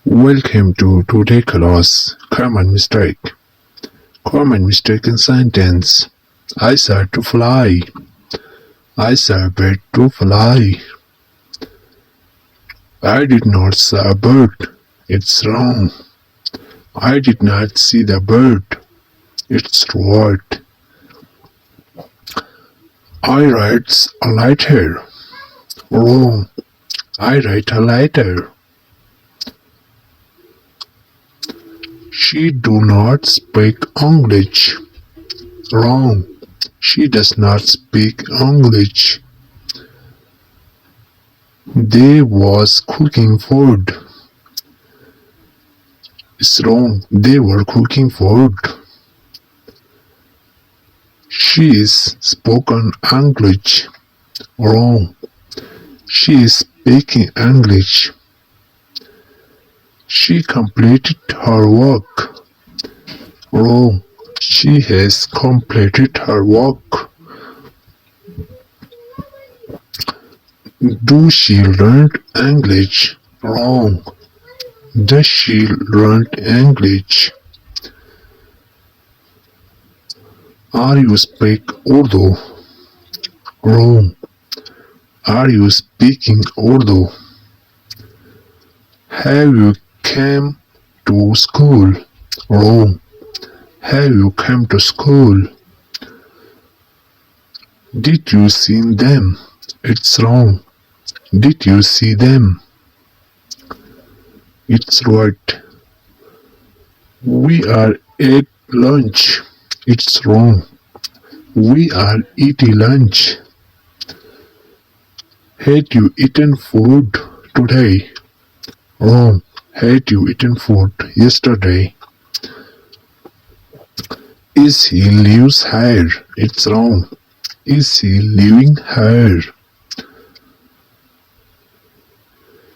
Welcome to today's class. Common mistake. Common mistake in sentence. I said to fly. I said bird to fly. I did not see a bird. It's wrong. I did not see the bird. It's right. I write a letter. Wrong. I write a letter. She do not speak English. Wrong. She does not speak English. They was cooking food. It's wrong. They were cooking food. She is spoken English. Wrong. She is speaking English. She completed her work. Wrong. She has completed her work. Do she learn English? Wrong. Does she learn English? Are you speak Urdu? Wrong. Are you speaking Urdu? Have you come to school? Wrong. Have you come to school? Did you see them? It's wrong. Did you see them? It's right. We are at lunch. It's wrong. We are eating lunch. Had you eaten food today? Wrong. Had you eaten food yesterday? Is he lives here? It's wrong. Is he living here?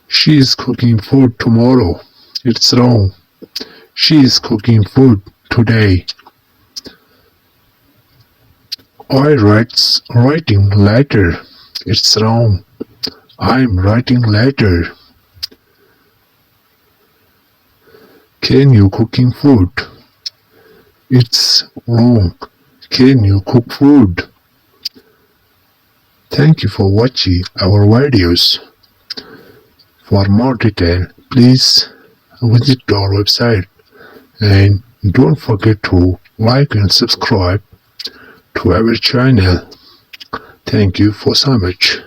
She is cooking food tomorrow. It's wrong. She is cooking food today. I writing letter. It's wrong. I'm writing letter. Can you cooking food? It's wrong. Can you cook food? Thank you for watching our videos. For more detail, please visit our website and don't forget to like and subscribe to our channel. Thank you for so much.